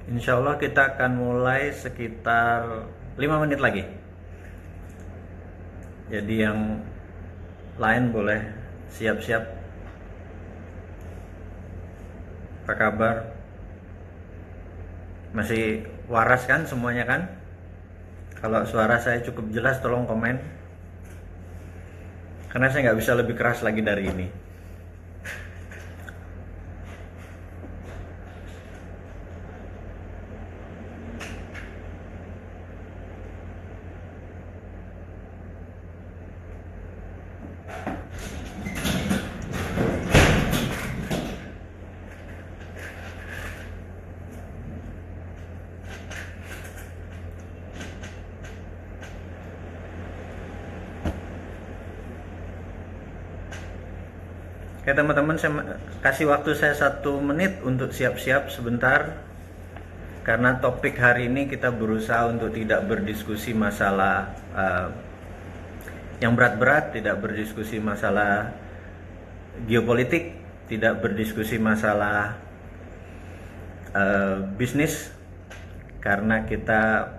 Insya Allah kita akan mulai sekitar 5 menit lagi. Jadi yang lain boleh siap-siap. Apa kabar? Masih waras kan semuanya kan? Kalau suara saya cukup jelas tolong komen. Karena saya nggak bisa lebih keras lagi dari ini. Oke teman-teman, saya kasih waktu saya 1 menit untuk siap-siap sebentar. Karena topik hari ini kita berusaha untuk tidak berdiskusi masalah yang berat-berat, tidak berdiskusi masalah geopolitik, tidak berdiskusi masalah bisnis. Karena kita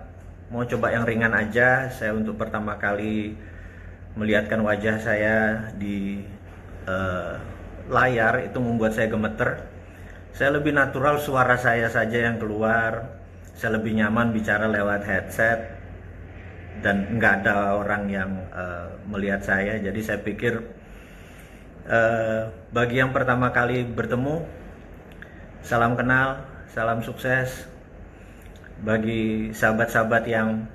mau coba yang ringan aja. Saya untuk pertama kali melihatkan wajah saya di layar itu membuat saya gemeter. Saya lebih natural suara saya saja yang keluar. Saya lebih nyaman bicara lewat headset dan nggak ada orang yang melihat saya. Jadi saya pikir bagi yang pertama kali bertemu, salam kenal, salam sukses. Bagi sahabat-sahabat yang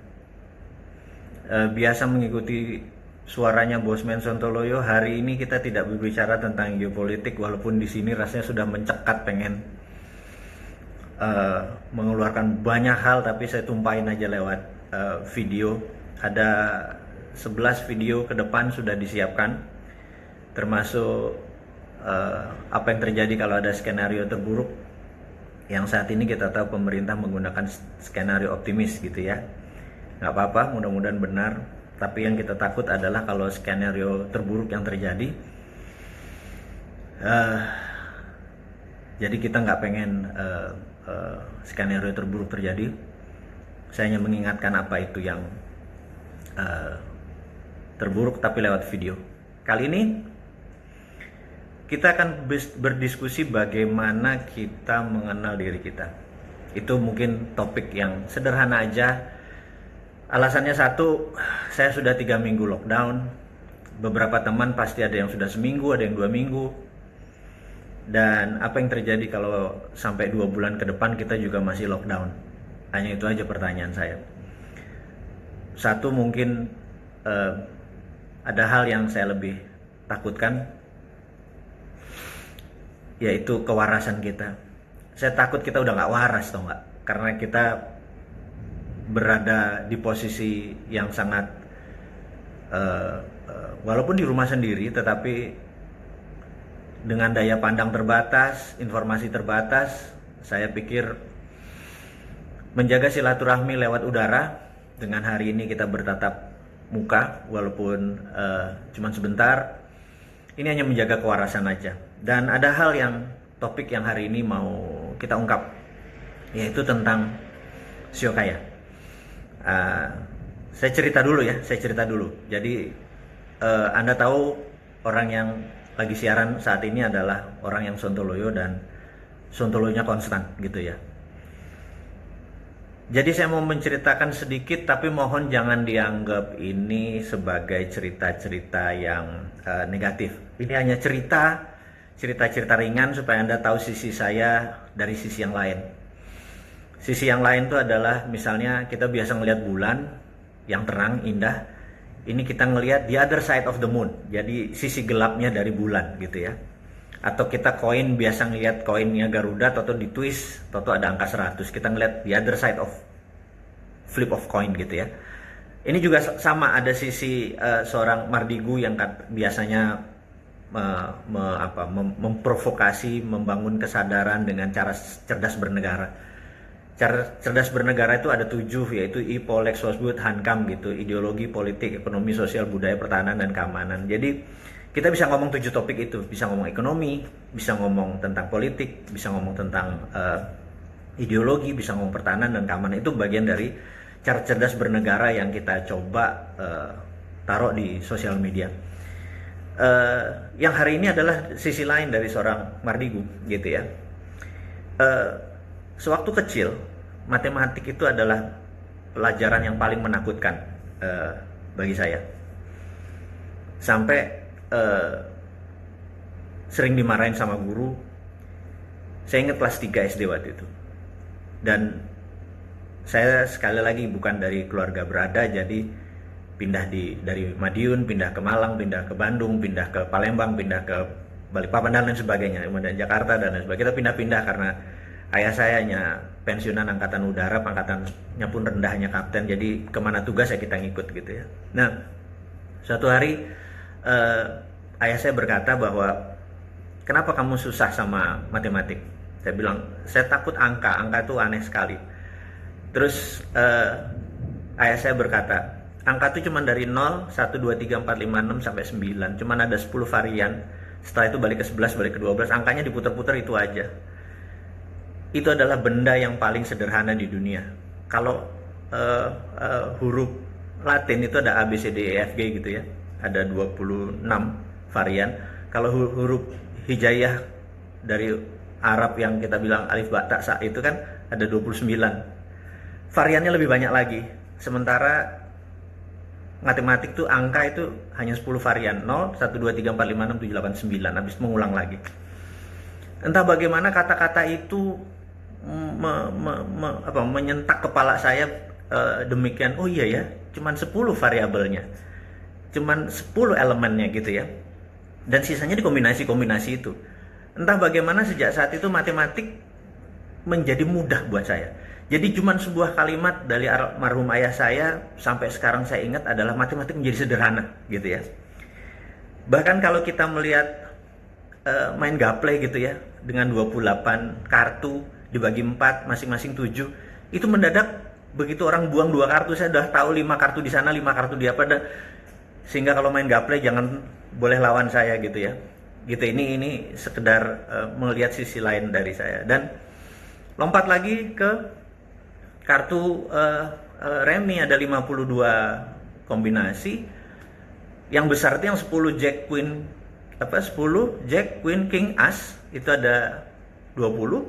biasa mengikuti suaranya Bosman Sontoloyo, hari ini kita tidak berbicara tentang geopolitik, walaupun di sini rasanya sudah mencekat pengen mengeluarkan banyak hal, tapi saya tumpahin aja lewat video. Ada 11 video ke depan sudah disiapkan, termasuk apa yang terjadi kalau ada skenario terburuk, yang saat ini kita tahu pemerintah menggunakan skenario optimis gitu ya. Nggak apa-apa, mudah-mudahan benar. Tapi yang kita takut adalah kalau skenario terburuk yang terjadi. Jadi kita nggak pengen skenario terburuk terjadi. Saya hanya mengingatkan apa itu yang terburuk, tapi lewat video. Kali ini kita akan berdiskusi bagaimana kita mengenal diri kita. Itu mungkin topik yang sederhana aja. Alasannya satu, saya sudah 3 minggu lockdown. Beberapa teman pasti ada yang sudah seminggu, ada yang 2 minggu. Dan apa yang terjadi kalau sampai 2 bulan ke depan kita juga masih lockdown? Hanya itu aja pertanyaan saya. Satu, mungkin ada hal yang saya lebih takutkan, yaitu kewarasan kita. Saya takut kita udah gak waras, tau gak? Karena kita berada di posisi yang sangat walaupun di rumah sendiri, tetapi dengan daya pandang terbatas, informasi terbatas. Saya pikir menjaga silaturahmi lewat udara, dengan hari ini kita bertatap muka walaupun cuma sebentar, ini hanya menjaga kewarasan aja. Dan ada hal yang topik yang hari ini mau kita ungkap, yaitu tentang sio kaya. Saya cerita dulu. Jadi Anda tahu orang yang lagi siaran saat ini adalah orang yang Sontoloyo, dan Sontoloyonya konstan gitu ya. Jadi saya mau menceritakan sedikit, tapi mohon jangan dianggap ini sebagai cerita-cerita yang negatif. Ini hanya cerita-cerita ringan supaya Anda tahu sisi saya dari sisi yang lain. Sisi yang lain itu adalah misalnya kita biasa ngelihat bulan yang terang, indah. Ini kita ngelihat the other side of the moon. Jadi sisi gelapnya dari bulan gitu ya. Atau kita koin, biasa ngelihat koinnya Garuda, atau di twist, atau ada angka 100. Kita ngelihat the other side of flip of coin gitu ya. Ini juga sama, ada sisi seorang Mardigu yang biasanya memprovokasi, membangun kesadaran dengan cara cerdas bernegara. Cara cerdas bernegara itu ada 7, yaitu IPO, Lex Sosbud, Hankam gitu, ideologi, politik, ekonomi, sosial, budaya, pertahanan, dan keamanan. Jadi kita bisa ngomong 7 topik itu, bisa ngomong ekonomi, bisa ngomong tentang politik, bisa ngomong tentang ideologi, bisa ngomong pertahanan dan keamanan. Itu bagian dari cara cerdas bernegara yang kita coba taruh di sosial media. Yang hari ini adalah sisi lain dari seorang Mardigu gitu ya. Sewaktu kecil, matematik itu adalah pelajaran yang paling menakutkan bagi saya. Sampai sering dimarahin sama guru. Saya ingat kelas 3 SD waktu itu. Dan saya sekali lagi bukan dari keluarga berada, jadi pindah dari Madiun, pindah ke Malang, pindah ke Bandung, pindah ke Palembang, pindah ke Balikpapan dan lain sebagainya, kemudian Jakarta dan lain sebagainya. Kita pindah-pindah karena ayah saya hanya pensiunan angkatan udara, pangkatannya pun rendahnya kapten, jadi kemana tugas ya kita ngikut gitu ya. Nah, suatu hari ayah saya berkata bahwa kenapa kamu susah sama matematik? Saya bilang, saya takut angka itu aneh sekali. Terus ayah saya berkata, angka itu cuma dari 0, 1, 2, 3, 4, 5, 6 sampai 9. Cuma ada 10 varian. Setelah itu balik ke 11, balik ke 12. Angkanya diputar-putar itu aja. Itu adalah benda yang paling sederhana di dunia. Kalau huruf Latin itu ada A, B, C, D, E, F, G gitu ya. Ada 26 varian. Kalau huruf hijaiyah dari Arab yang kita bilang alif ba ta sa itu kan ada 29. Variannya lebih banyak lagi. Sementara matematik tuh angka itu hanya 10 varian. 0, 1, 2, 3, 4, 5, 6, 7, 8, 9. Habis mengulang lagi. Entah bagaimana kata-kata itu menyentak kepala saya demikian. Oh iya ya, cuman 10 variabelnya. Cuman 10 elemennya gitu ya. Dan sisanya dikombinasi-kombinasi itu. Entah bagaimana sejak saat itu matematik menjadi mudah buat saya. Jadi cuma sebuah kalimat dari almarhum ayah saya sampai sekarang saya ingat adalah matematik menjadi sederhana gitu ya. Bahkan kalau kita melihat main gaple gitu ya, dengan 28 kartu dibagi 4 masing-masing 7, itu mendadak begitu orang buang 2 kartu saya udah tahu 5 kartu di sana, 5 kartu di apa, sehingga kalau main gaple jangan boleh lawan saya gitu ya. Gitu, ini sekedar melihat sisi lain dari saya. Dan lompat lagi ke kartu remi, ada 52 kombinasi. Yang besar itu yang 10 jack queen 10 jack queen king as itu ada 20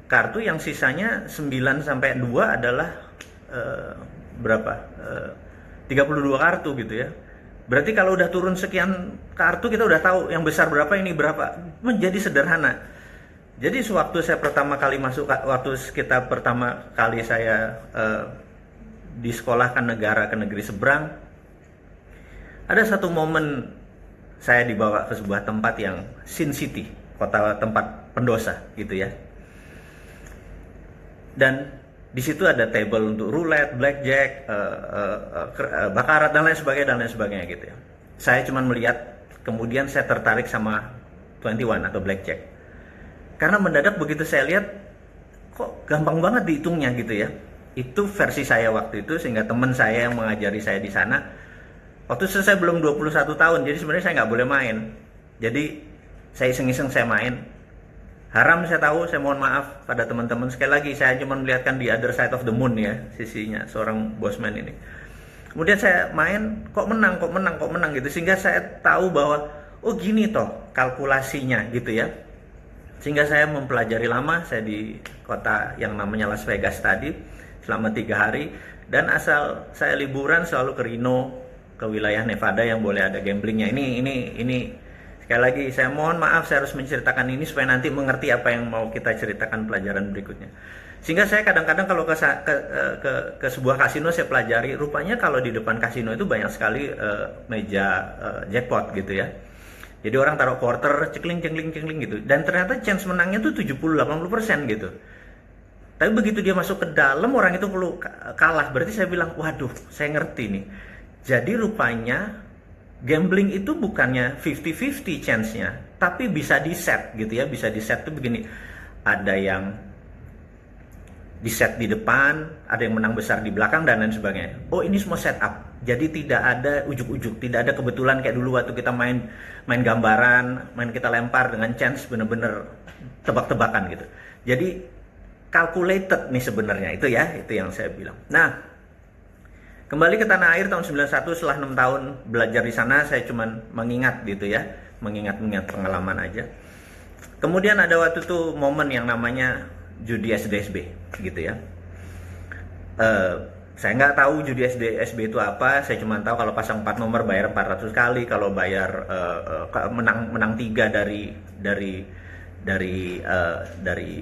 kartu. Yang sisanya 9 sampai 2 adalah berapa? 32 kartu gitu ya. Berarti kalau udah turun sekian kartu kita udah tahu yang besar berapa, ini berapa. Menjadi sederhana. Jadi sewaktu saya pertama kali masuk, waktu kita pertama kali saya disekolahkan ke negeri seberang, ada satu momen saya dibawa ke sebuah tempat yang Sin City, kota tempat pendosa gitu ya. Dan di situ ada table untuk roulette, blackjack, bakarat dan lain sebagainya gitu ya. Saya cuma melihat, kemudian saya tertarik sama 21 atau blackjack. Karena mendadak begitu saya lihat, kok gampang banget dihitungnya gitu ya. Itu versi saya waktu itu, sehingga teman saya yang mengajari saya di sana, waktu itu saya belum 21 tahun, jadi sebenarnya saya nggak boleh main. Jadi saya iseng-iseng saya main. Haram saya tahu, saya mohon maaf pada teman-teman. Sekali lagi saya cuma melihatkan di other side of the moon ya, sisinya seorang bosman ini. Kemudian saya main, kok menang gitu. Sehingga saya tahu bahwa oh gini toh kalkulasinya gitu ya. Sehingga saya mempelajari lama, saya di kota yang namanya Las Vegas tadi selama 3 hari. Dan asal saya liburan selalu ke Reno, ke wilayah Nevada yang boleh ada gamblingnya. Ini sekali lagi saya mohon maaf, saya harus menceritakan ini supaya nanti mengerti apa yang mau kita ceritakan pelajaran berikutnya. Sehingga saya kadang-kadang kalau ke sebuah kasino saya pelajari, rupanya kalau di depan kasino itu banyak sekali meja jackpot gitu ya. Jadi orang taruh quarter, cekling gitu. Dan ternyata chance menangnya tuh 70-80% gitu. Tapi begitu dia masuk ke dalam, orang itu perlu kalah. Berarti saya bilang, waduh, saya ngerti nih. Jadi rupanya gambling itu bukannya 50-50 chance-nya, tapi bisa di-set gitu ya. Bisa di-set tuh begini. Ada yang di-set di depan, ada yang menang besar di belakang, dan lain sebagainya. Oh, ini semua setup. Jadi tidak ada ujuk-ujuk, tidak ada kebetulan kayak dulu waktu kita main gambaran, main kita lempar dengan chance bener-bener tebak-tebakan gitu. Jadi calculated nih sebenarnya, itu yang saya bilang. Nah, kembali ke tanah air tahun 91, setelah 6 tahun belajar di sana, saya cuman mengingat gitu ya, mengingat pengalaman aja. Kemudian ada waktu itu momen yang namanya judi SDSB gitu ya. Saya nggak tahu judi SDSB itu apa, saya cuma tahu kalau pasang 4 nomor bayar 400 kali, kalau bayar menang 3 dari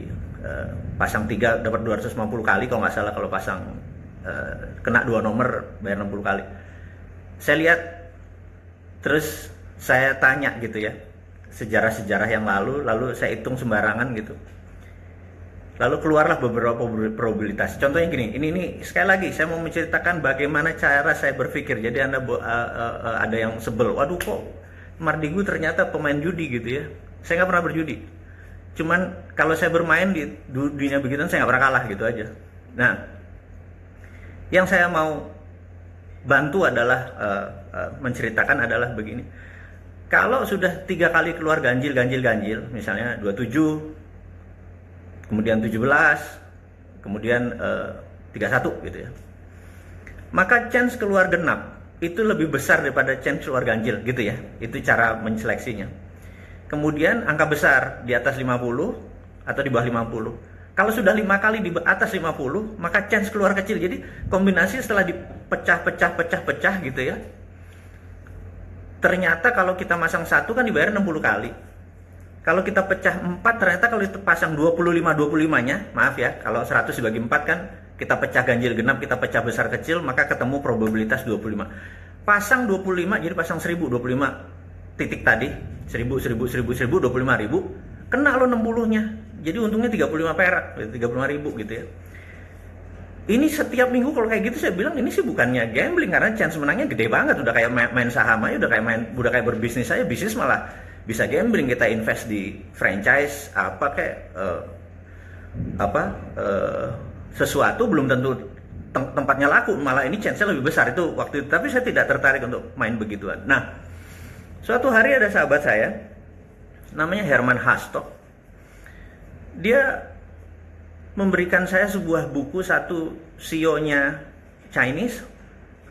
pasang 3 dapat 250 kali kalau nggak salah, kalau pasang kena 2 nomor bayar 60 kali. Saya lihat, terus saya tanya gitu ya, sejarah-sejarah yang lalu saya hitung sembarangan gitu. Lalu keluarlah beberapa probabilitas. Contohnya gini, ini sekali lagi saya mau menceritakan bagaimana cara saya berpikir. Jadi Anda ada yang sebel, waduh kok Mardigu ternyata pemain judi gitu ya. Saya nggak pernah berjudi. Cuman kalau saya bermain di dunia begitu saya nggak pernah kalah gitu aja. Nah, yang saya mau bantu adalah menceritakan adalah begini. Kalau sudah 3 kali keluar ganjil, misalnya 27, kemudian 17, kemudian 31 gitu ya, maka chance keluar genap itu lebih besar daripada chance keluar ganjil gitu ya. Itu cara menseleksinya. Kemudian angka besar di atas 50 atau di bawah 50. Kalau sudah 5 kali di atas 50, maka chance keluar kecil. Jadi kombinasi setelah dipecah gitu ya, ternyata kalau kita masang 1 kan dibayar 60 kali. Kalau kita pecah 4, ternyata kalau kita pasang 25-25-nya, maaf ya, kalau 100 dibagi 4 kan kita pecah ganjil genap, kita pecah besar kecil, maka ketemu probabilitas 25. Pasang 25, jadi pasang 1000, 25 titik tadi, 1000, 25.000, kena lo 60-nya. Jadi untungnya 35 perak, 35.000 gitu ya. Ini setiap minggu kalau kayak gitu saya bilang ini sih bukannya gambling, karena chance menangnya gede banget, udah kayak main saham aja, udah kayak berbisnis aja. Bisnis malah bisa gambling, kita invest di franchise sesuatu belum tentu tempatnya laku, malah ini chance-nya lebih besar itu waktu itu. Tapi saya tidak tertarik untuk main begituan. Nah, suatu hari ada sahabat saya namanya Herman Hastok. Dia memberikan saya sebuah buku, satu CEO-nya Chinese,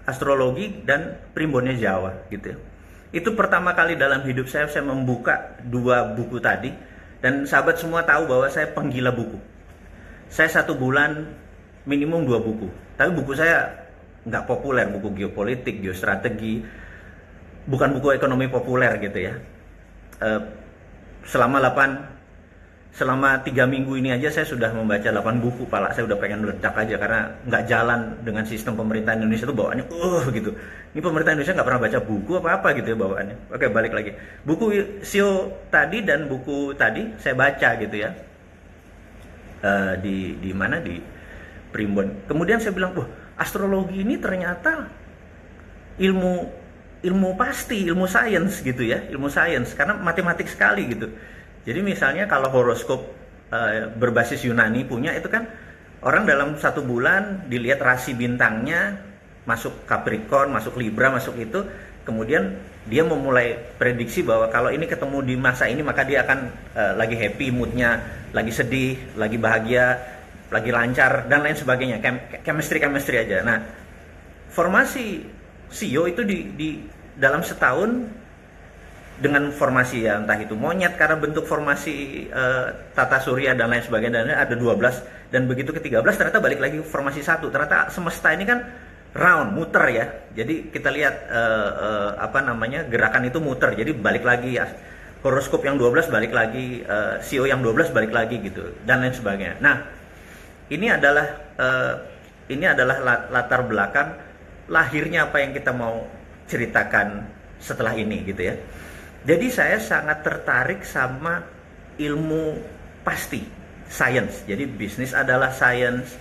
astrologi, dan primbonnya Jawa gitu ya. Itu pertama kali dalam hidup saya membuka 2 buku tadi, dan sahabat semua tahu bahwa saya penggila buku. Saya 1 bulan minimum 2 buku. Tapi buku saya nggak populer, buku geopolitik, geostrategi, bukan buku ekonomi populer gitu ya. Selama 3 minggu ini aja saya sudah membaca 8 buku, pala saya udah pengen meledak aja karena nggak jalan dengan sistem pemerintahan Indonesia tuh bawaannya gitu. Ini pemerintah Indonesia nggak pernah baca buku apa gitu ya bawaannya. Oke, balik lagi. Buku CEO tadi dan buku tadi saya baca gitu ya. Di mana, di Primbon. Kemudian saya bilang, wah, astrologi ini ternyata ilmu pasti, ilmu sains gitu ya, ilmu sains, karena matematik sekali gitu. Jadi misalnya kalau horoskop berbasis Yunani punya itu kan, orang dalam 1 bulan dilihat rasi bintangnya, masuk Capricorn, masuk Libra, masuk itu, kemudian dia memulai prediksi bahwa kalau ini ketemu di masa ini maka dia akan lagi happy moodnya, lagi sedih, lagi bahagia, lagi lancar, dan lain sebagainya. Chemistry aja. Nah, formasi CEO itu di dalam setahun dengan formasi ya, entah itu monyet karena bentuk formasi tata surya dan lain sebagainya, dan ada 12, dan begitu ke 13 ternyata balik lagi formasi 1. Ternyata semesta ini kan round, muter ya. Jadi kita lihat gerakan itu muter. Jadi balik lagi ya, horoskop yang 12 balik lagi, CEO yang 12 balik lagi gitu, dan lain sebagainya. Nah, ini adalah latar belakang lahirnya apa yang kita mau ceritakan setelah ini gitu ya. Jadi saya sangat tertarik sama ilmu pasti, science. Jadi bisnis adalah science,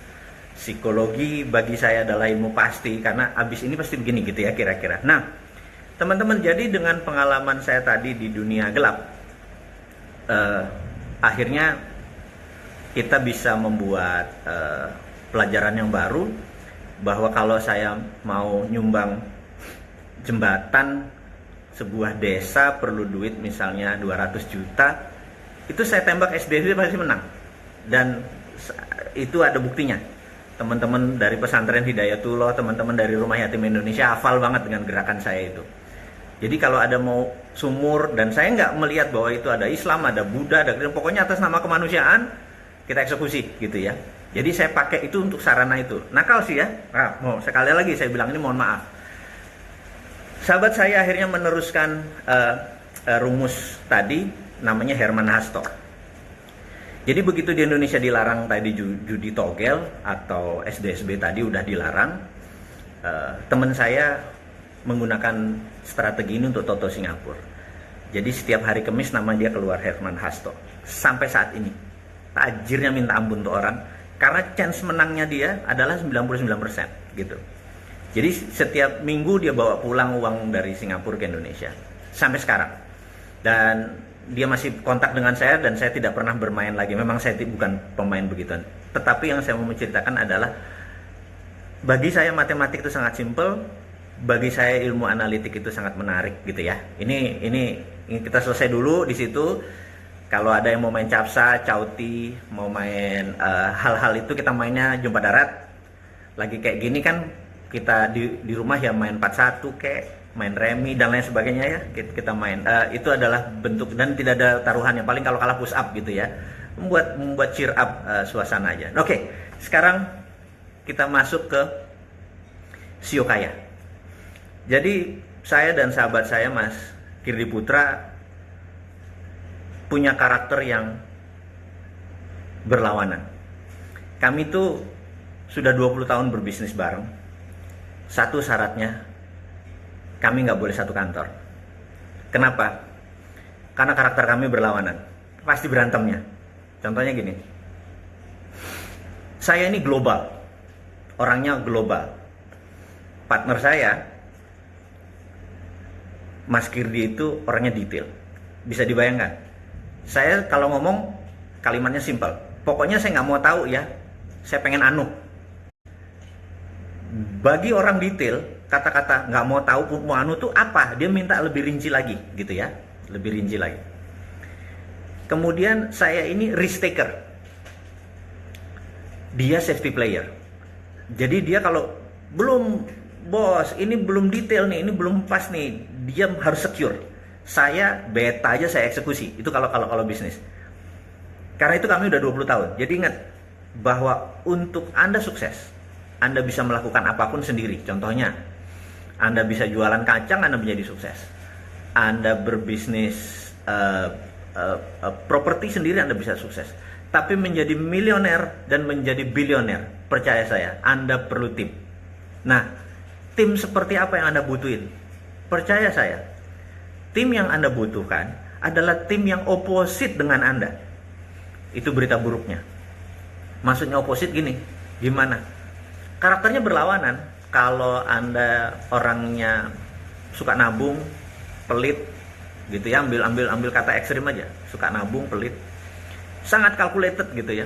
psikologi bagi saya adalah ilmu pasti, karena abis ini pasti begini gitu ya kira-kira. Nah, teman-teman, jadi dengan pengalaman saya tadi di dunia gelap, akhirnya kita bisa membuat pelajaran yang baru, bahwa kalau saya mau nyumbang jembatan sebuah desa perlu duit misalnya 200 juta, itu saya tembak SDSB pasti menang. Dan itu ada buktinya. Teman-teman dari pesantren Hidayatullah, teman-teman dari Rumah Yatim Indonesia hafal banget dengan gerakan saya itu. Jadi kalau ada mau sumur, dan saya nggak melihat bahwa itu ada Islam, ada Buddha, ada Kristen, pokoknya atas nama kemanusiaan kita eksekusi gitu ya. Jadi saya pakai itu untuk sarana itu. Nakal sih ya. Mau sekali lagi saya bilang ini, mohon maaf. Sahabat saya akhirnya meneruskan rumus tadi, namanya Herman Hasto. Jadi begitu di Indonesia dilarang tadi judi togel atau SDSB tadi udah dilarang, teman saya menggunakan strategi ini untuk toto Singapura. Jadi setiap hari Kamis nama dia keluar Herman Hasto. Sampai saat ini tajirnya minta ampun tuh orang, karena chance menangnya dia adalah 99% gitu. Jadi setiap minggu dia bawa pulang uang dari Singapura ke Indonesia sampai sekarang. Dan dia masih kontak dengan saya, dan saya tidak pernah bermain lagi. Memang saya bukan pemain begituan. Tetapi yang saya mau menceritakan adalah, bagi saya matematik itu sangat simple, bagi saya ilmu analitik itu sangat menarik gitu ya. Ini kita selesai dulu di situ. Kalau ada yang mau main capsa, cauti, mau main hal-hal itu, kita mainnya jumpa darat. Lagi kayak gini kan kita di rumah ya main 41 kayak main remi dan lain sebagainya ya, kita main itu adalah bentuk, dan tidak ada taruhannya, paling kalau kalah push up gitu ya, membuat cheer up suasana aja. Oke, sekarang kita masuk ke Sio Kaya. Jadi saya dan sahabat saya Mas Kirdi Putra punya karakter yang berlawanan. Kami tuh sudah 20 tahun berbisnis bareng. Satu syaratnya, kami nggak boleh satu kantor. Kenapa? Karena karakter kami berlawanan. Pasti berantemnya. Contohnya gini. Saya ini global. Orangnya global. Partner saya, Mas Kirdi, itu orangnya detail. Bisa dibayangkan. Saya kalau ngomong kalimatnya simpel. Pokoknya saya nggak mau tahu ya. Saya pengen anu. Bagi orang detail, kata-kata nggak mau tahu mau anu tuh apa, dia minta lebih rinci lagi gitu ya, lebih rinci lagi. Kemudian saya ini risk taker, dia safety player. Jadi dia kalau belum, bos ini belum detail nih, ini belum pas nih, dia harus secure. Saya beta aja, saya eksekusi. Itu kalau bisnis. Karena itu kami udah 20 tahun. Jadi ingat bahwa untuk Anda sukses, Anda bisa melakukan apapun sendiri. Contohnya, Anda bisa jualan kacang, Anda menjadi sukses. Anda berbisnis properti sendiri, Anda bisa sukses. Tapi menjadi milioner dan menjadi bilioner, percaya saya, Anda perlu tim. Nah, tim seperti apa yang Anda butuhin? Percaya saya, tim yang Anda butuhkan adalah tim yang opposite dengan Anda. Itu berita buruknya. Maksudnya opposite gini, gimana? Karakternya berlawanan. Kalau Anda orangnya suka nabung, pelit gitu ya, ambil kata ekstrim aja, suka nabung, pelit, sangat calculated gitu ya.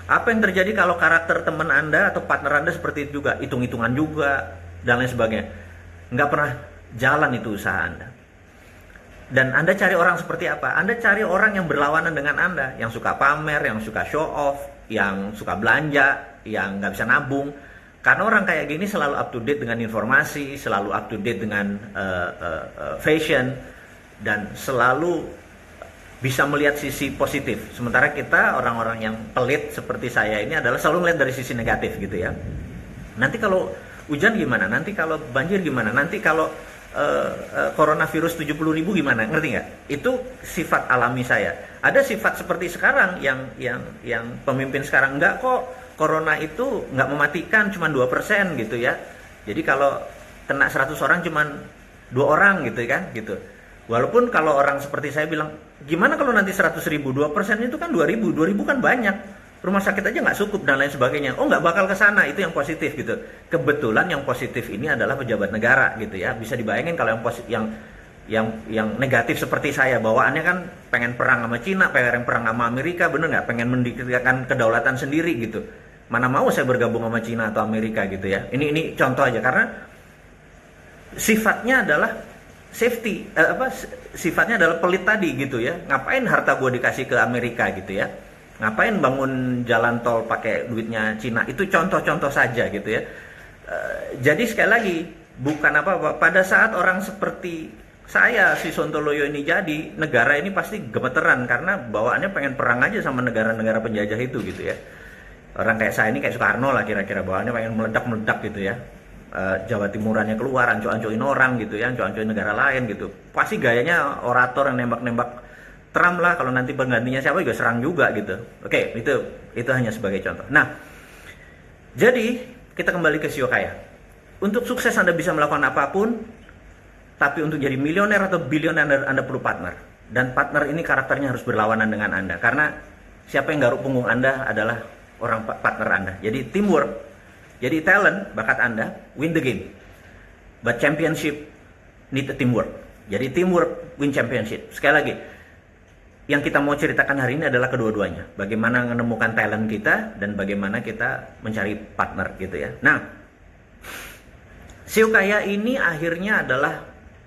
Apa yang terjadi kalau karakter teman Anda atau partner Anda seperti itu juga, hitung-hitungan juga dan lain sebagainya, nggak pernah jalan itu usaha Anda. Dan Anda cari orang seperti apa? Anda cari orang yang berlawanan dengan Anda, yang suka pamer, yang suka show off, yang suka belanja, yang nggak bisa nabung. Karena orang kayak gini selalu up to date dengan informasi, selalu up to date dengan fashion, dan selalu bisa melihat sisi positif. Sementara kita orang-orang yang pelit seperti saya ini adalah selalu melihat dari sisi negatif gitu ya. Nanti kalau hujan gimana? Nanti kalau banjir gimana? Nanti kalau coronavirus 70.000 gimana? Ngerti nggak? Itu sifat alami saya. Ada sifat seperti sekarang yang pemimpin sekarang, enggak kok, corona itu nggak mematikan, cuma 2% gitu ya. Jadi kalau kena 100 orang cuma 2 orang gitu kan gitu. Walaupun kalau orang seperti saya bilang, gimana kalau nanti 100.000, 2% itu kan 2.000 kan banyak. Rumah sakit aja nggak cukup dan lain sebagainya. Oh, nggak bakal ke sana, itu yang positif gitu. Kebetulan yang positif ini adalah pejabat negara gitu ya. Bisa dibayangin kalau yang negatif seperti saya, bawaannya kan pengen perang sama Cina, pengen perang sama Amerika, bener nggak? Pengen mendirikan kedaulatan sendiri gitu. Mana mau saya bergabung sama Cina atau Amerika gitu ya. Ini contoh aja, karena sifatnya adalah safety, sifatnya adalah pelit tadi gitu ya. Ngapain harta gue dikasih ke Amerika gitu ya. Ngapain bangun jalan tol pakai duitnya Cina? Itu contoh-contoh saja gitu ya. Jadi sekali lagi, bukan apa-apa. Pada saat orang seperti saya, si Sontoloyo ini jadi, negara ini pasti gemeteran karena bawaannya pengen perang aja sama negara-negara penjajah itu gitu ya. Orang kayak saya ini kayak Soekarno lah kira-kira, bawaannya pengen meledak-meledak gitu ya. Jawa Timurannya keluar, anco-ancoin orang gitu ya, anco-ancoin negara lain gitu. Pasti gayanya orator yang nembak-nembak Trump lah, kalau nanti penggantinya siapa juga serang juga gitu. Oke, itu hanya sebagai contoh. Nah, jadi kita kembali ke Sio Kaya. Untuk sukses Anda bisa melakukan apapun, tapi untuk jadi milioner atau bilioner Anda perlu partner. Dan partner ini karakternya harus berlawanan dengan Anda. Karena siapa yang garuk punggung Anda adalah orang partner Anda. Jadi teamwork, jadi talent, bakat Anda, win the game. But championship need a teamwork. Jadi teamwork win championship. Sekali lagi, yang kita mau ceritakan hari ini adalah kedua-duanya. Bagaimana menemukan talent kita dan bagaimana kita mencari partner gitu ya. Nah, Sio Kaya ini akhirnya adalah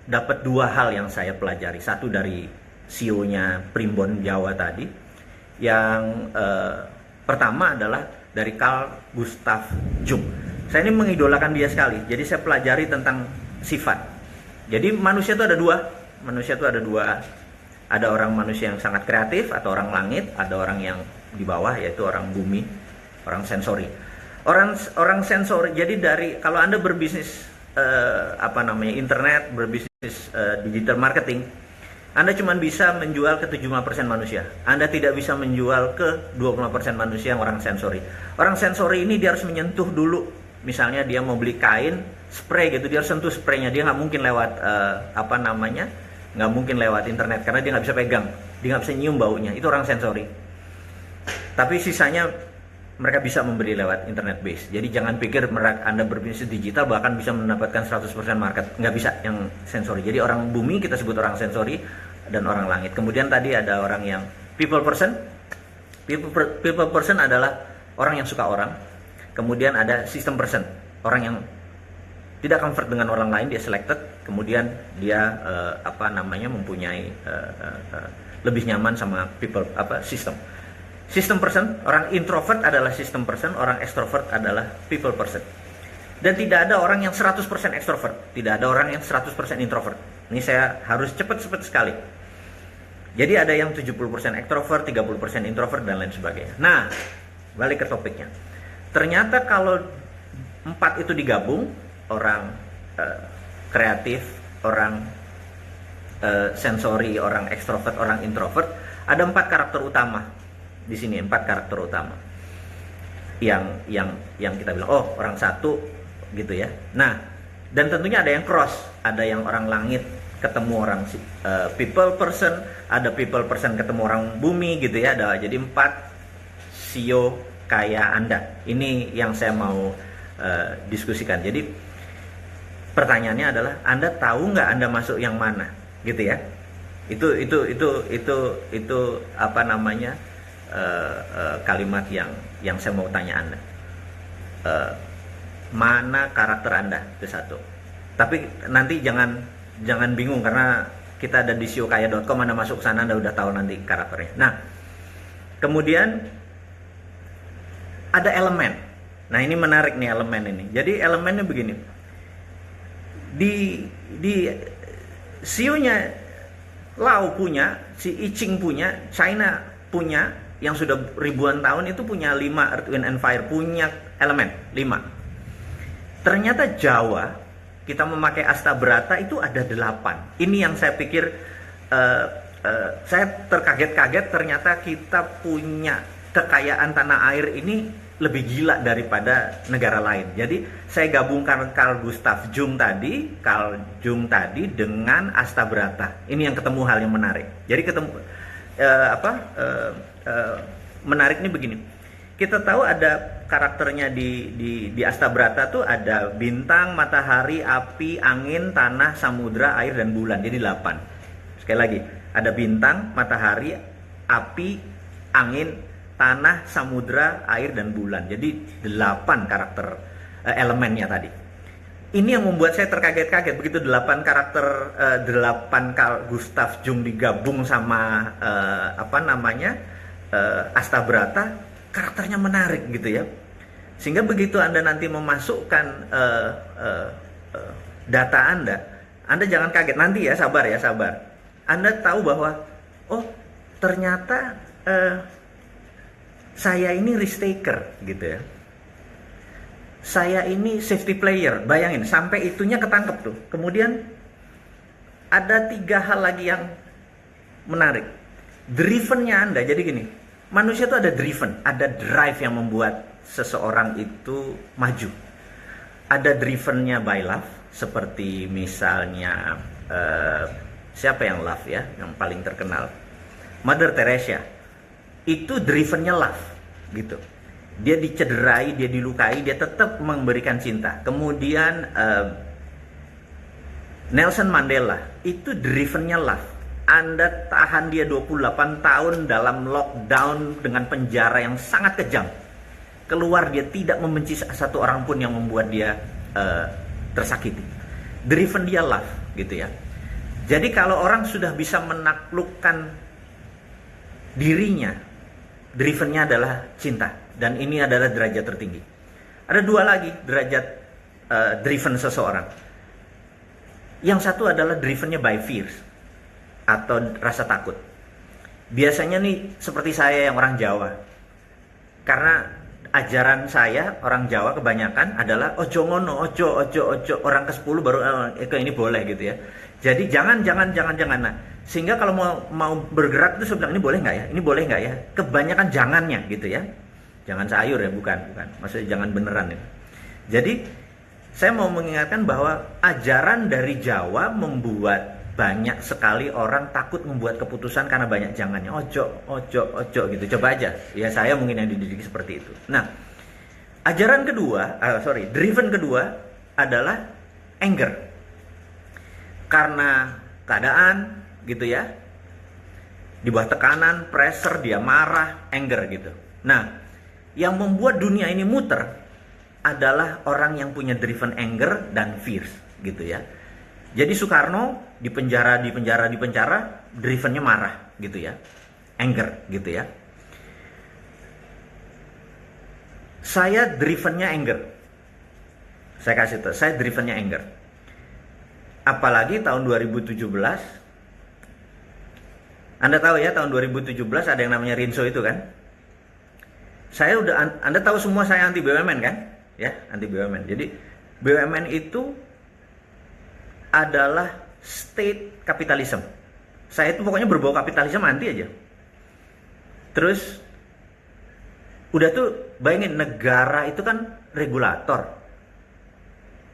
dapat dua hal yang saya pelajari. Satu dari CEO-nya Primbon Jawa tadi. Yang pertama adalah dari Carl Gustav Jung. Saya ini mengidolakan dia sekali. Jadi saya pelajari tentang sifat. Jadi manusia itu ada dua. Manusia itu ada dua. Ada orang manusia yang sangat kreatif atau orang langit, ada orang yang di bawah yaitu orang bumi, orang sensori. Orang sensori. Jadi dari kalau Anda berbisnis internet, berbisnis digital marketing, Anda cuma bisa menjual ke 75% manusia. Anda tidak bisa menjual ke 20% manusia yang orang sensori. Orang sensori ini dia harus menyentuh dulu. Misalnya dia mau beli kain, spray gitu, dia harus sentuh spraynya. Dia nggak mungkin lewat nggak mungkin lewat internet karena dia nggak bisa pegang, dia nggak bisa nyium baunya. Itu orang sensori. Tapi sisanya mereka bisa memberi lewat internet base. Jadi jangan pikir Anda berbisnis digital bahkan bisa mendapatkan 100% market. Nggak bisa yang sensori. Jadi orang bumi kita sebut orang sensori dan orang langit. Kemudian tadi ada orang yang people person. People person adalah orang yang suka orang. Kemudian ada system person, orang yang tidak comfort dengan orang lain, dia selected, kemudian dia mempunyai lebih nyaman sama system. System person, orang introvert adalah system person, orang extrovert adalah people person. Dan tidak ada orang yang 100% extrovert, tidak ada orang yang 100% introvert. Ini saya harus cepat sekali. Jadi ada yang 70% extrovert, 30% introvert dan lain sebagainya. Nah, balik ke topiknya. Ternyata kalau 4 itu digabung, orang kreatif, orang sensori, orang ekstrovert, orang introvert, ada 4 karakter utama di sini, 4 karakter utama yang kita bilang orang satu gitu ya. Nah, dan tentunya ada yang cross, ada yang orang langit ketemu orang people person, ada people person ketemu orang bumi gitu ya. Jadi 4 Sio Kaya Anda. Ini yang saya mau diskusikan. Jadi pertanyaannya adalah Anda tahu nggak Anda masuk yang mana, gitu ya? Itu kalimat yang saya mau tanya Anda. Mana karakter Anda? Itu satu. Tapi nanti jangan bingung karena kita ada di siokaya.com. Anda masuk sana Anda udah tahu nanti karakternya. Nah, kemudian ada elemen. Nah, ini menarik nih elemen ini. Jadi elemennya begini. Di CEO-nya Lau punya, si I Ching punya, China punya, yang sudah ribuan tahun itu punya 5 Earth, Wind, and Fire, punya elemen 5. Ternyata Jawa, kita memakai Astabrata itu ada 8. Ini yang saya pikir, saya terkaget-kaget ternyata kita punya kekayaan tanah air ini lebih gila daripada negara lain. Jadi saya gabungkan Carl Gustav Jung tadi dengan Astabrata. Ini yang ketemu hal yang menarik. Jadi menarik ini begini. Kita tahu ada karakternya di Astabrata tuh ada bintang, matahari, api, angin, tanah, samudra, air dan bulan. Jadi 8. Sekali lagi, ada bintang, matahari, api, angin, tanah, samudra, air, dan bulan. Jadi 8 karakter elemennya tadi. Ini yang membuat saya terkaget-kaget. Begitu 8 karakter, 8 Carl Gustav Jung digabung sama Astabrata, karakternya menarik gitu ya. Sehingga begitu Anda nanti memasukkan data Anda jangan kaget nanti ya, sabar ya, sabar. Anda tahu bahwa oh ternyata saya ini risk taker gitu ya. Saya ini safety player, bayangin sampai itunya ketangkep tuh. Kemudian ada 3 hal lagi yang menarik. Drivennya Anda, jadi gini, manusia itu ada driven, ada drive yang membuat seseorang itu maju. Ada drivennya by love, seperti misalnya siapa yang love ya, yang paling terkenal, Mother Teresa. Itu drivennya love, gitu. Dia dicederai, dia dilukai, dia tetap memberikan cinta. Kemudian Nelson Mandela, itu drivennya love. Anda tahan dia 28 tahun dalam lockdown dengan penjara yang sangat kejam. Keluar dia tidak membenci satu orang pun yang membuat dia tersakiti. Driven dia love, gitu ya. Jadi kalau orang sudah bisa menaklukkan dirinya, drivennya adalah cinta. Dan ini adalah derajat tertinggi. Ada 2 lagi derajat driven seseorang. Yang satu adalah drivennya by fears, atau rasa takut. Biasanya nih seperti saya yang orang Jawa. Karena ajaran saya orang Jawa kebanyakan adalah ojo ngono, ojo, orang ke-10 baru ke ini boleh gitu ya. Jadi jangan. Nah, sehingga kalau mau bergerak itu saya bilang ini boleh nggak ya? Ini boleh nggak ya? Kebanyakan jangannya gitu ya. Jangan sayur ya, bukan. Maksudnya jangan beneran ya. Jadi saya mau mengingatkan bahwa ajaran dari Jawa membuat banyak sekali orang takut membuat keputusan karena banyak jangannya. Ojo gitu. Coba aja. Ya saya mungkin yang dididik seperti itu. Nah, driven kedua adalah anger. Karena keadaan gitu ya. Di bawah tekanan, pressure, dia marah, anger gitu. Nah, yang membuat dunia ini muter adalah orang yang punya driven anger dan fears gitu ya. Jadi Soekarno di penjara, drivennya marah gitu ya, anger gitu ya. Saya drivennya anger. Saya kasih tahu, saya drivennya anger. Apalagi tahun 2017, Anda tahu ya tahun 2017 ada yang namanya Rinso itu kan. Anda tahu semua saya anti BUMN kan, ya anti BUMN. Jadi BUMN itu adalah state capitalism. Saya itu pokoknya berbau kapitalisme anti aja. Terus udah tuh bayangin, negara itu kan regulator,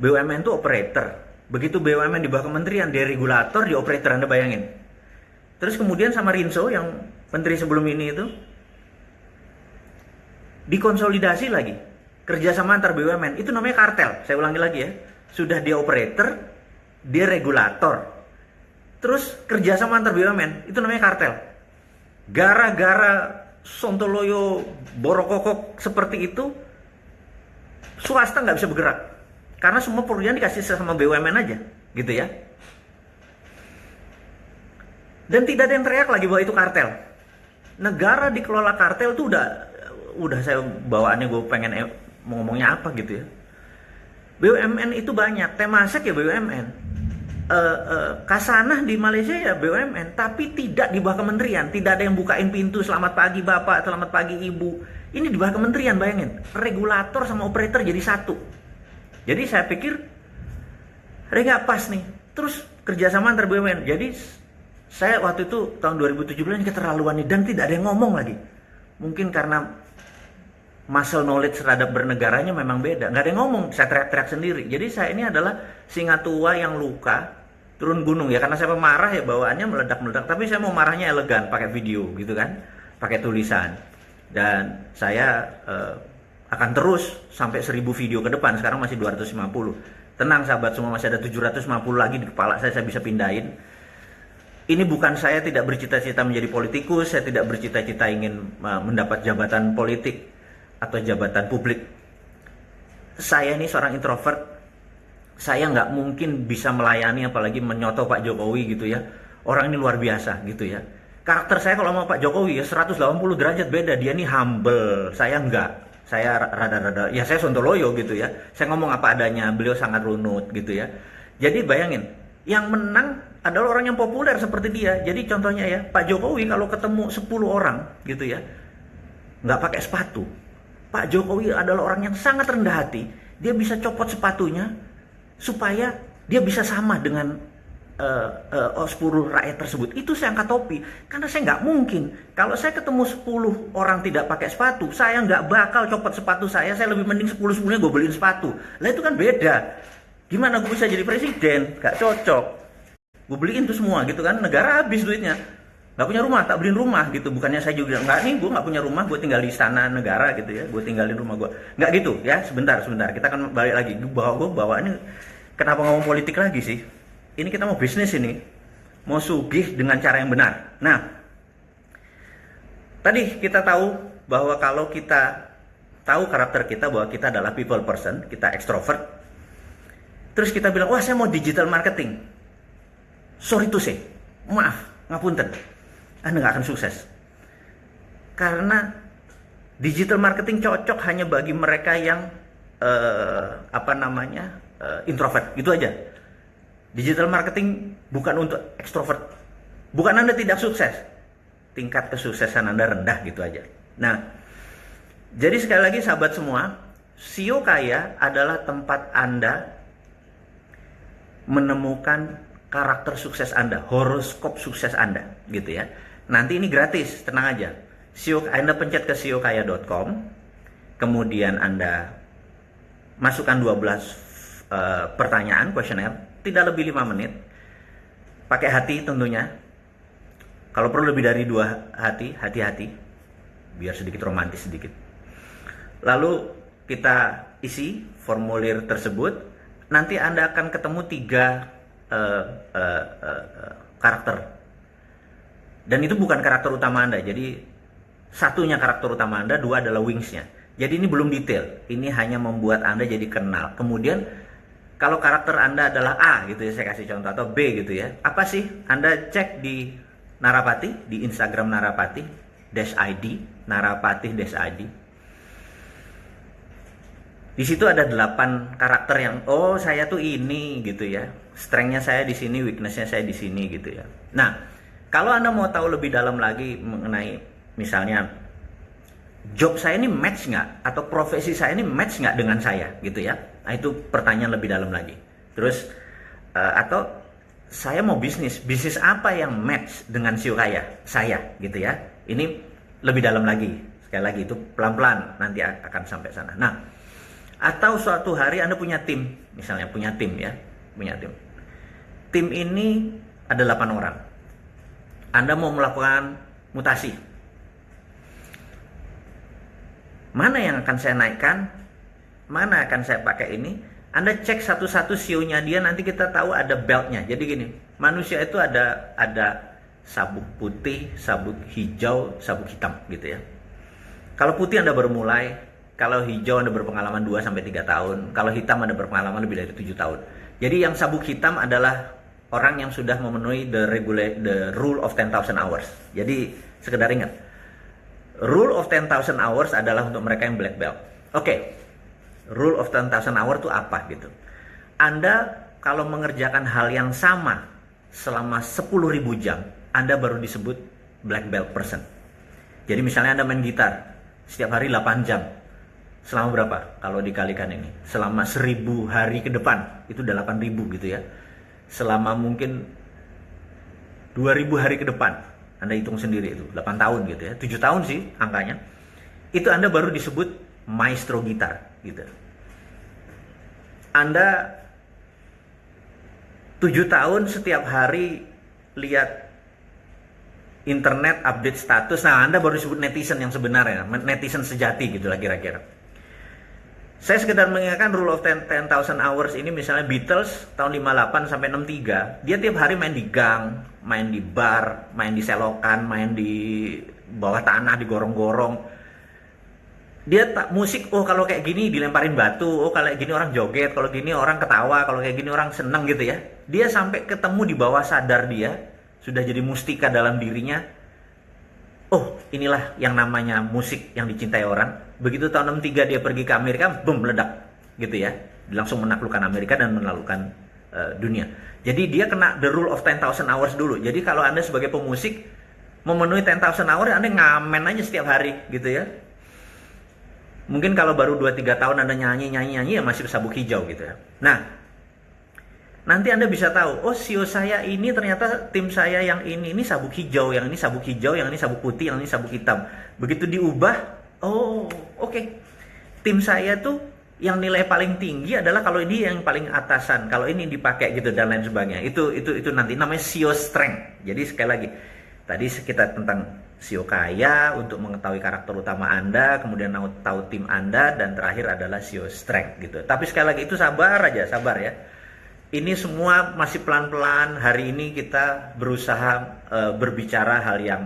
BUMN itu operator. Begitu BUMN di bawah kementerian, dia regulator, dia operator, Anda bayangin. Terus kemudian sama Rinso yang menteri sebelum ini itu dikonsolidasi lagi, kerjasama antar BUMN, itu namanya kartel. Saya ulangi lagi ya, sudah dia operator, dia regulator, terus kerjasama antar BUMN, itu namanya kartel. Gara-gara sontoloyo borokokok seperti itu, swasta nggak bisa bergerak, karena semua perusahaan dikasih sama BUMN aja, gitu ya. Dan tidak ada yang teriak lagi bahwa itu kartel. Negara dikelola kartel tuh udah saya bawaannya, gue pengen mau ngomongnya apa gitu ya. BUMN itu banyak, Temasek ya BUMN, Kasanah di Malaysia ya BUMN, tapi tidak di bawah kementerian. Tidak ada yang bukain pintu, selamat pagi Bapak, selamat pagi Ibu. Ini di bawah kementerian, bayangin. Regulator sama operator jadi satu. Jadi saya pikir nggak pas nih. Terus kerjasama antar BUMN. Jadi saya waktu itu tahun 2017 ini keterlaluan nih, dan tidak ada yang ngomong lagi. Mungkin karena muscle knowledge terhadap bernegaranya memang beda. Nggak ada yang ngomong, saya teriak-teriak sendiri. Jadi saya ini adalah singa tua yang luka turun gunung ya. Karena saya pemarah ya, bawaannya meledak-meledak. Tapi saya mau marahnya elegan, pakai video gitu kan, pakai tulisan. Dan saya akan terus sampai 1000 video ke depan. Sekarang masih 250. Tenang sahabat semua, masih ada 750 lagi di kepala saya bisa pindahin. Ini bukan, saya tidak bercita-cita menjadi politikus, saya tidak bercita-cita ingin mendapat jabatan politik atau jabatan publik. Saya ini seorang introvert, saya nggak mungkin bisa melayani apalagi menyoto Pak Jokowi gitu ya. Orang ini luar biasa gitu ya. Karakter saya kalau sama Pak Jokowi ya 180 derajat beda. Dia nih humble, saya enggak. Saya rada-rada, ya saya sontoloyo gitu ya. Saya ngomong apa adanya, beliau sangat runut gitu ya. Jadi bayangin, yang menang adalah orang yang populer seperti dia. Jadi contohnya ya, Pak Jokowi kalau ketemu 10 orang gitu ya, nggak pakai sepatu. Pak Jokowi adalah orang yang sangat rendah hati. Dia bisa copot sepatunya supaya dia bisa sama dengan 10 rakyat tersebut. Itu saya angkat topi. Karena saya nggak mungkin. Kalau saya ketemu 10 orang tidak pakai sepatu, saya nggak bakal copot sepatu saya. Saya lebih mending 10-10-nya gue beliin sepatu. Lah itu kan beda. Gimana gue bisa jadi presiden? Nggak cocok. Gue beliin tuh semua gitu kan. Negara habis duitnya. Nggak punya rumah, tak beliin rumah gitu. Bukannya saya juga nggak nih, gue nggak punya rumah, gue tinggal di istana negara gitu ya. Gue tinggalin rumah gue. Nggak gitu ya. Sebentar. Kita akan balik lagi. Gue bawa ini. Kenapa ngomong politik lagi sih? Ini kita mau bisnis ini. Mau sugih dengan cara yang benar. Nah, tadi kita tahu bahwa kalau kita tahu karakter kita bahwa kita adalah people person, kita extrovert. Terus kita bilang, wah saya mau digital marketing. Sorry to say, maaf, ngapunten. Anda nggak akan sukses. Karena digital marketing cocok hanya bagi mereka yang introvert, gitu aja. Digital marketing bukan untuk ekstrovert. Bukan Anda tidak sukses, tingkat kesuksesan Anda rendah gitu aja. Nah, jadi sekali lagi sahabat semua, SEO Kaya adalah tempat Anda menemukan karakter sukses Anda, horoskop sukses Anda, gitu ya. Nanti ini gratis, tenang aja. Anda pencet ke seokaya.com, kemudian Anda masukkan 12 pertanyaan, kuesioner. Tidak lebih 5 menit. Pakai hati tentunya. Kalau perlu lebih dari 2 hati, hati-hati. Biar sedikit romantis sedikit. Lalu kita isi formulir tersebut. Nanti Anda akan ketemu 3 karakter. Dan itu bukan karakter utama Anda. Jadi satunya karakter utama Anda, 2 adalah wingsnya. Jadi ini belum detail. Ini hanya membuat Anda jadi kenal. Kemudian kalau karakter Anda adalah A gitu ya, saya kasih contoh, atau B gitu ya. Apa sih? Anda cek di Narapati, di Instagram Narapati-ID, Narapati-ID. Di situ ada 8 karakter yang, oh saya tuh ini gitu ya. Strength-nya saya di sini, weakness-nya saya di sini gitu ya. Nah, kalau Anda mau tahu lebih dalam lagi mengenai misalnya job saya ini match nggak, atau profesi saya ini match nggak dengan saya gitu ya. Nah itu pertanyaan lebih dalam lagi. Terus atau saya mau bisnis apa yang match dengan SEO Kaya saya gitu ya. Ini lebih dalam lagi. Sekali lagi itu pelan-pelan nanti akan sampai sana. Nah, atau suatu hari Anda punya tim, misalnya punya tim ya, punya tim. Tim ini ada 8 orang. Anda mau melakukan mutasi. Mana yang akan saya naikkan, mana akan saya pakai ini. Anda cek satu-satu SEO-nya dia, nanti kita tahu ada belt-nya. Jadi gini, manusia itu ada sabuk putih, sabuk hijau, sabuk hitam gitu ya. Kalau putih Anda baru mulai, kalau hijau Anda berpengalaman 2-3 tahun, kalau hitam Anda berpengalaman lebih dari 7 tahun. Jadi yang sabuk hitam adalah orang yang sudah memenuhi the rule of 10,000 hours. Jadi sekedar ingat, rule of 10,000 hours adalah untuk mereka yang black belt. Oke. Rule of 10,000 hours itu apa gitu. Anda kalau mengerjakan hal yang sama selama 10.000 jam, Anda baru disebut black belt person. Jadi misalnya Anda main gitar setiap hari 8 jam. Selama berapa? Kalau dikalikan ini. Selama 1.000 hari ke depan, itu udah 8.000 gitu ya. Selama mungkin 2.000 hari ke depan, Anda hitung sendiri itu, 8 tahun gitu ya. 7 tahun sih angkanya. Itu Anda baru disebut maestro gitar gitu. Anda 7 tahun setiap hari lihat internet update status. Nah, Anda baru disebut netizen yang sebenarnya, netizen sejati gitu lah kira-kira. Saya sekedar mengingatkan rule of 10,000 hours ini, misalnya Beatles tahun 58 sampai 63, dia tiap hari main di gang, main di bar, main di selokan, main di bawah tanah, di gorong-gorong. Dia tak musik, oh kalau kayak gini dilemparin batu, oh kalau kayak gini orang joget, kalau gini orang ketawa, kalau kayak gini orang seneng gitu ya. Dia sampai ketemu di bawah sadar dia, sudah jadi mustika dalam dirinya, oh inilah yang namanya musik yang dicintai orang. Begitu tahun 63 dia pergi ke Amerika, boom, meledak gitu ya, langsung menaklukkan Amerika dan menaklukkan dunia. Jadi dia kena the rule of 10,000 hours dulu. Jadi kalau Anda sebagai pemusik memenuhi 10,000 hours, Anda ngamen aja setiap hari gitu ya. Mungkin kalau baru 2-3 tahun Anda nyanyi ya masih sabuk hijau gitu ya. Nah, nanti Anda bisa tahu, oh CEO saya ini ternyata tim saya yang ini sabuk hijau, yang ini sabuk hijau, yang ini sabuk putih, yang ini sabuk hitam. Begitu diubah, oh oke. Tim saya tuh yang nilai paling tinggi adalah kalau ini yang paling atasan, kalau ini dipakai gitu dan lain sebagainya. Itu nanti namanya CEO strength. Jadi sekali lagi, tadi kita tentang CEO kaya untuk mengetahui karakter utama Anda, kemudian tahu tim Anda, dan terakhir adalah CEO strength gitu. Tapi sekali lagi itu sabar aja, sabar ya. Ini semua masih pelan-pelan. Hari ini kita berusaha berbicara hal yang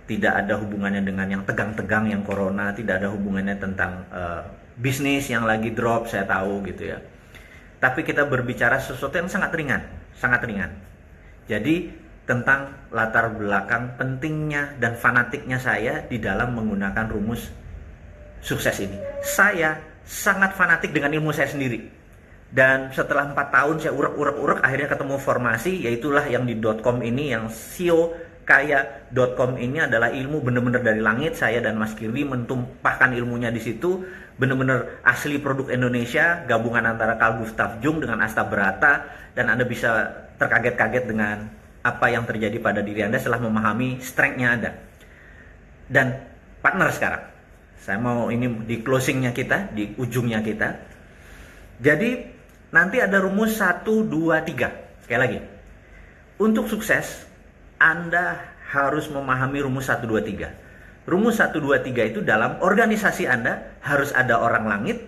tidak ada hubungannya dengan yang tegang-tegang, yang corona, tidak ada hubungannya tentang bisnis yang lagi drop, saya tahu gitu ya. Tapi kita berbicara sesuatu yang sangat ringan, sangat ringan. Jadi tentang latar belakang pentingnya dan fanatiknya saya di dalam menggunakan rumus sukses ini. Saya sangat fanatik dengan ilmu saya sendiri. Dan setelah 4 tahun saya urek akhirnya ketemu formasi, yaitulah yang di .com ini, yang CEO kaya.com ini adalah ilmu benar-benar dari langit. Saya dan Mas Kirdi mentumpahkan ilmunya di situ, benar-benar asli produk Indonesia, gabungan antara Carl Gustav Jung dengan Asta Brata, dan Anda bisa terkaget-kaget dengan apa yang terjadi pada diri Anda setelah memahami strength-nya Anda. Dan partner sekarang, saya mau ini di closing-nya kita, di ujungnya kita. Jadi nanti ada rumus 1, 2, 3. Sekali lagi, untuk sukses Anda harus memahami rumus 1, 2, 3. Rumus 1, 2, 3 itu dalam organisasi Anda harus ada orang langit,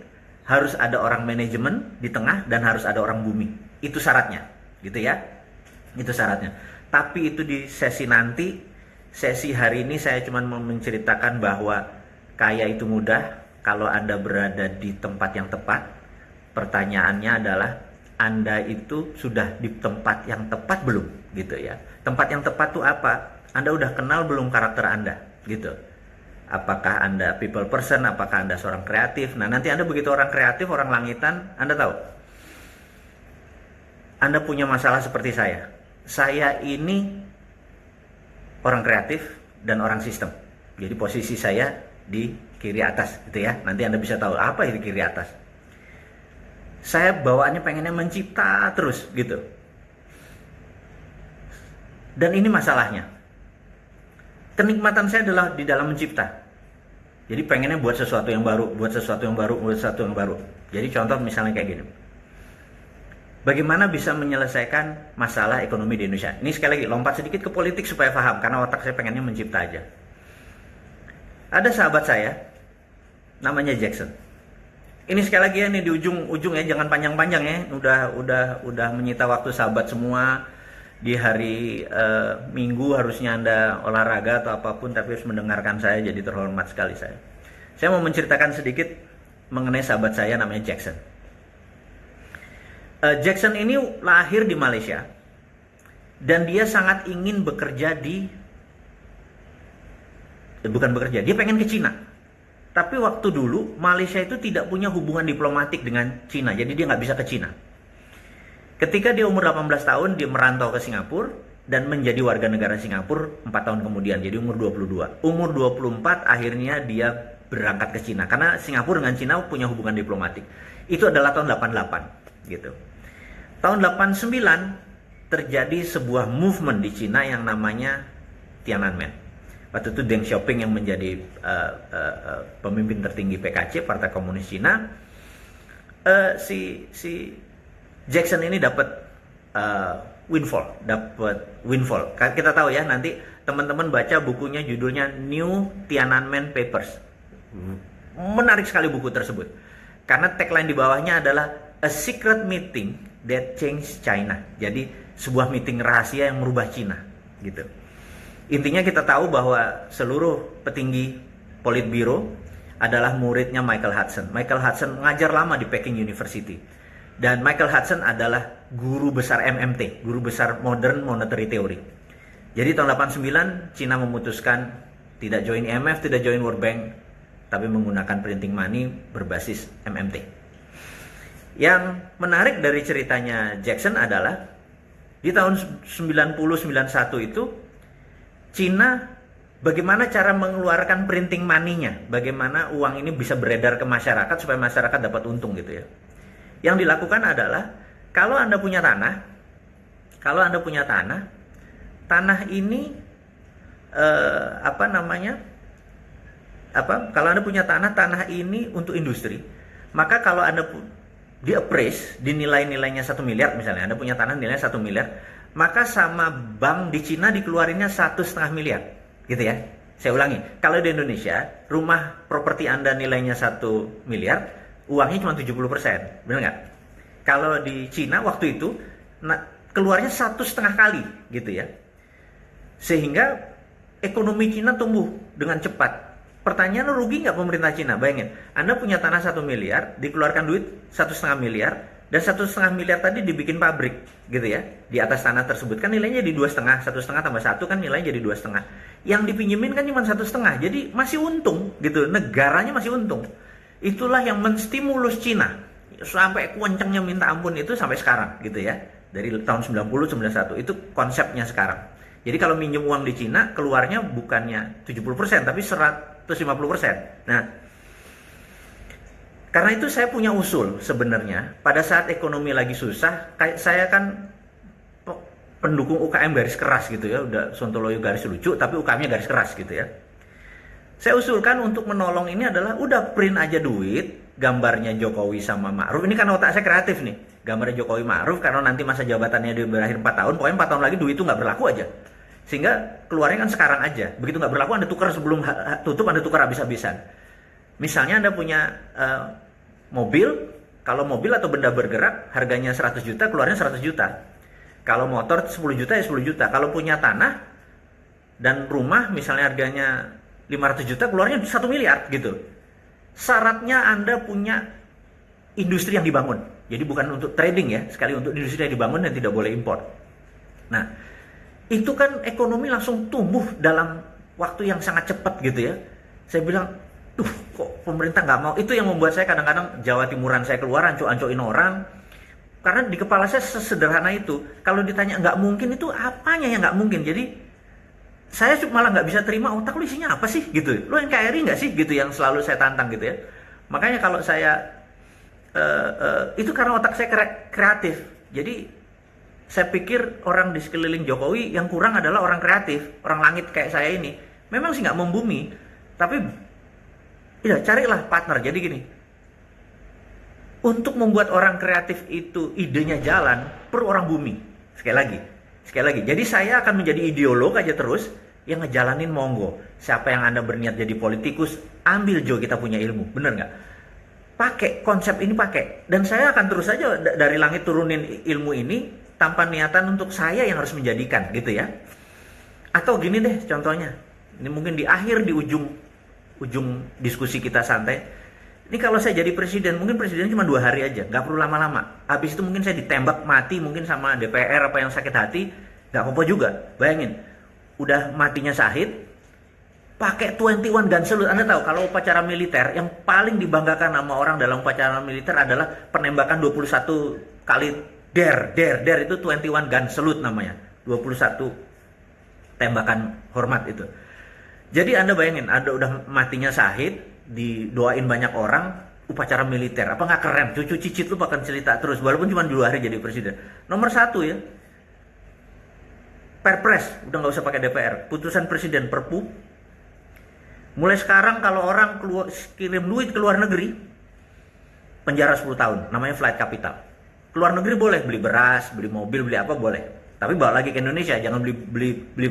harus ada orang manajemen di tengah, dan harus ada orang bumi. Itu syaratnya, gitu ya. Itu syaratnya. Tapi itu di sesi nanti. Sesi hari ini saya cuma mau menceritakan bahwa kaya itu mudah kalau Anda berada di tempat yang tepat. Pertanyaannya adalah, Anda itu sudah di tempat yang tepat belum, gitu ya. Tempat yang tepat itu apa? Anda udah kenal belum karakter Anda, gitu. Apakah Anda people person, apakah Anda seorang kreatif. Nah, nanti Anda begitu orang kreatif, orang langitan, Anda tahu. Anda punya masalah seperti saya. Saya ini orang kreatif dan orang sistem. Jadi posisi saya di kiri atas, gitu ya. Nanti Anda bisa tahu apa itu kiri atas. Saya bawaannya pengennya mencipta terus gitu. Dan ini masalahnya. Kenikmatan saya adalah di dalam mencipta. Jadi pengennya buat sesuatu yang baru, buat sesuatu yang baru, buat sesuatu yang baru. Jadi contoh misalnya kayak gini. Bagaimana bisa menyelesaikan masalah ekonomi di Indonesia? Ini sekali lagi lompat sedikit ke politik supaya paham, karena otak saya pengennya mencipta aja. Ada sahabat saya namanya Jackson. Ini sekali lagi ya, ini di ujung ya, jangan panjang-panjang ya. Udah menyita waktu sahabat semua. Di hari Minggu harusnya Anda olahraga atau apapun, tapi harus mendengarkan saya, jadi terhormat sekali saya. Saya mau menceritakan sedikit mengenai sahabat saya namanya Jackson. Jackson ini lahir di Malaysia dan dia sangat ingin bekerja dia pengen ke Cina. Tapi waktu dulu Malaysia itu tidak punya hubungan diplomatik dengan Cina, jadi dia nggak bisa ke Cina. Ketika dia umur 18 tahun, dia merantau ke Singapura dan menjadi warga negara Singapura 4 tahun kemudian, jadi umur 22. Umur 24 akhirnya dia berangkat ke Cina, karena Singapura dengan Cina punya hubungan diplomatik. Itu adalah tahun 88 gitu. Tahun 89 terjadi sebuah movement di Cina yang namanya Tiananmen. Waktu itu Deng Xiaoping yang menjadi pemimpin tertinggi PKC, Partai Komunis Cina. Si Jackson ini dapat windfall. Kita tahu ya, nanti teman-teman baca bukunya, judulnya New Tiananmen Papers. Menarik sekali buku tersebut. Karena tagline di bawahnya adalah A Secret Meeting That Changed China. Jadi sebuah meeting rahasia yang merubah Cina, gitu. Intinya kita tahu bahwa seluruh petinggi Politbiro adalah muridnya Michael Hudson. Michael Hudson mengajar lama di Peking University. Dan Michael Hudson adalah guru besar MMT, guru besar Modern Monetary Theory. Jadi tahun 89 Cina memutuskan tidak join IMF, tidak join World Bank, tapi menggunakan printing money berbasis MMT. Yang menarik dari ceritanya Jackson adalah di tahun 90-91 itu Cina bagaimana cara mengeluarkan printing money-nya, bagaimana uang ini bisa beredar ke masyarakat supaya masyarakat dapat untung gitu ya. Yang dilakukan adalah kalau Anda punya tanah, tanah ini kalau Anda punya tanah ini untuk industri, maka kalau Anda di-appraise, dinilai-nilainya 1 miliar misalnya, Anda punya tanah nilainya 1 miliar, maka sama bank di Cina dikeluarinnya 1,5 miliar, gitu ya. Saya ulangi, kalau di Indonesia, rumah properti Anda nilainya 1 miliar, uangnya cuma 70%, benar nggak? Kalau di Cina waktu itu, keluarnya 1,5 kali, gitu ya. Sehingga ekonomi Cina tumbuh dengan cepat. Pertanyaan, rugi nggak pemerintah Cina? Bayangin, Anda punya tanah 1 miliar, dikeluarkan duit 1,5 miliar, dan 1,5 miliar tadi dibikin pabrik, gitu ya. Di atas tanah tersebut kan nilainya di 2,5, 1,5 tambah 1 kan nilainya jadi 2,5. Yang dipinjemin kan cuma 1,5, jadi masih untung, gitu. Negaranya masih untung. Itulah yang menstimulus Cina sampai kencengnya minta ampun itu sampai sekarang, gitu ya. Dari tahun 90-91 itu konsepnya sekarang. Jadi kalau minjem uang di Cina, keluarnya bukannya 70%, tapi 150%. Nah, karena itu saya punya usul sebenarnya. Pada saat ekonomi lagi susah, kayak saya kan pendukung UKM garis keras gitu ya. Udah Sontoloyo garis lucu, tapi UKM-nya garis keras gitu ya. Saya usulkan untuk menolong ini adalah udah print aja duit, gambarnya Jokowi sama Ma'ruf. Ini kan otak saya kreatif nih. Gambarnya Jokowi Ma'ruf, karena nanti masa jabatannya dia berakhir 4 tahun, pokoknya 4 tahun lagi duit itu nggak berlaku aja. Sehingga keluarnya kan sekarang aja. Begitu nggak berlaku, Anda tukar sebelum tutup, Anda tukar habis-habisan. Misalnya Anda punya mobil, kalau mobil atau benda bergerak harganya 100 juta, keluarnya 100 juta. Kalau motor 10 juta ya 10 juta. Kalau punya tanah dan rumah misalnya harganya 500 juta, keluarnya 1 miliar gitu. Syaratnya Anda punya industri yang dibangun. Jadi bukan untuk trading ya, sekali untuk industri yang dibangun dan tidak boleh impor. Nah, itu kan ekonomi langsung tumbuh dalam waktu yang sangat cepat gitu ya. Saya bilang, kok pemerintah nggak mau? Itu yang membuat saya kadang-kadang Jawa Timuran saya keluar, anco-ancoin orang. Karena di kepala saya sesederhana itu. Kalau ditanya nggak mungkin, itu apanya yang nggak mungkin? Jadi saya malah nggak bisa terima, otak lu isinya apa sih gitu. Lu NKRI nggak sih gitu, yang selalu saya tantang gitu ya. Makanya kalau saya itu karena otak saya kreatif. Jadi saya pikir orang di sekeliling Jokowi yang kurang adalah orang kreatif, orang langit kayak saya ini. Memang sih nggak membumi, tapi ya carilah partner. Jadi gini, untuk membuat orang kreatif itu idenya jalan, perlu orang bumi. Sekali lagi. Jadi saya akan menjadi ideolog aja terus, yang ngejalanin monggo. Siapa yang Anda berniat jadi politikus, ambil Jo, kita punya ilmu, bener nggak? Pakai konsep ini, pakai. Dan saya akan terus aja dari langit turunin ilmu ini, tanpa niatan untuk saya yang harus menjadikan gitu ya. Atau gini deh contohnya, ini mungkin di akhir, di ujung diskusi kita santai, ini kalau saya jadi presiden, mungkin presiden cuma 2 hari aja, nggak perlu lama-lama. Habis itu mungkin saya ditembak mati mungkin sama DPR apa yang sakit hati, nggak apa-apa juga. Bayangin, udah matinya Syahid, pakai 21 gun salute. Anda tahu kalau upacara militer yang paling dibanggakan sama orang dalam upacara militer adalah penembakan 21 kali Der itu 21 gun salute namanya. 21 tembakan hormat itu. Jadi Anda bayangin, Anda udah matinya Syahid, didoain banyak orang, upacara militer. Apa nggak keren? Cucu cicit lu bakal cerita terus, walaupun cuma 2 hari jadi presiden. Nomor 1 ya, Perpres, udah nggak usah pakai DPR. Putusan presiden, Perpu. Mulai sekarang kalau orang kirim duit ke luar negeri, penjara 10 tahun, namanya flight capital. Keluar negeri boleh beli beras, beli mobil, beli apa boleh. Tapi bawa lagi ke Indonesia, jangan beli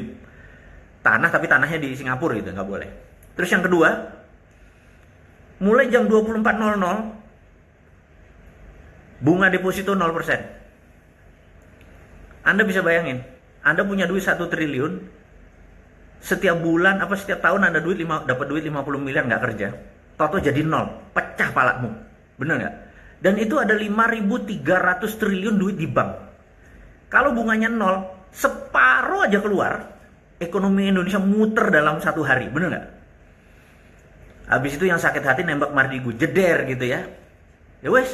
tanah tapi tanahnya di Singapura gitu, nggak boleh. Terus yang kedua, mulai jam 24.00 bunga deposito 0%. Anda bisa bayangin, Anda punya duit 1 triliun, setiap bulan apa setiap tahun Anda dapat duit 50 miliar nggak kerja, toto jadi 0, pecah palakmu, bener nggak? Dan itu ada 5.300 triliun duit di bank. Kalau bunganya 0, separuh aja keluar, ekonomi Indonesia muter dalam 1 hari, bener nggak? Habis itu yang sakit hati nembak Mardigu, jeder gitu ya. Ya wes,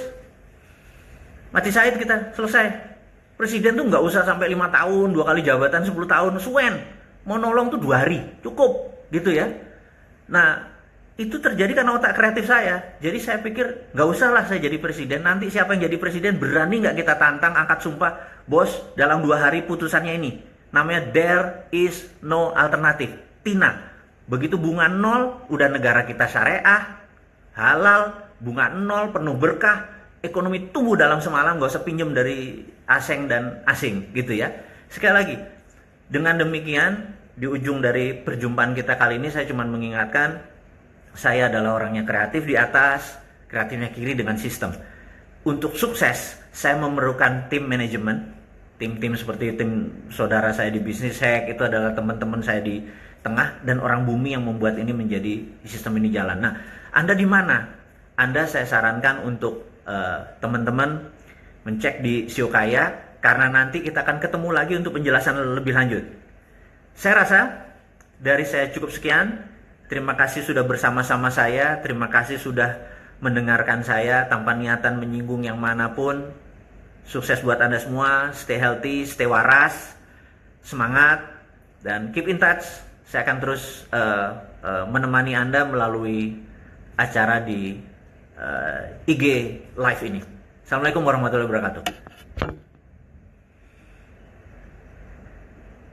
mati syahid kita, selesai. Presiden tuh nggak usah sampai 5 tahun, 2 kali jabatan 10 tahun, suwen. Mau nolong tuh 2 hari, cukup gitu ya. Nah, itu terjadi karena otak kreatif saya. Jadi saya pikir nggak usah lah saya jadi presiden. Nanti siapa yang jadi presiden, berani nggak kita tantang, angkat sumpah, bos, dalam 2 hari putusannya ini. Namanya there is no alternative. Tina. Begitu bunga 0, udah negara kita syariah, halal, bunga 0, penuh berkah, ekonomi tumbuh dalam semalam, nggak usah pinjem dari asing dan asing gitu ya. Sekali lagi, dengan demikian di ujung dari perjumpaan kita kali ini saya cuma mengingatkan, saya adalah orang yang kreatif di atas, kreatifnya kiri dengan sistem. Untuk sukses, saya memerlukan tim manajemen, tim-tim seperti tim saudara saya di Bisnis Hack, itu adalah teman-teman saya di tengah, dan orang bumi yang membuat ini menjadi sistem ini jalan. Nah, Anda di mana? Anda saya sarankan untuk teman-teman mencek di Sio Kaya, karena nanti kita akan ketemu lagi untuk penjelasan lebih lanjut. Saya rasa dari saya cukup sekian. Terima kasih sudah bersama-sama saya. Terima kasih sudah mendengarkan saya tanpa niatan menyinggung yang manapun. Sukses buat Anda semua. Stay healthy, stay waras, semangat, dan keep in touch. Saya akan terus menemani Anda melalui acara di IG Live ini. Assalamualaikum warahmatullahi wabarakatuh.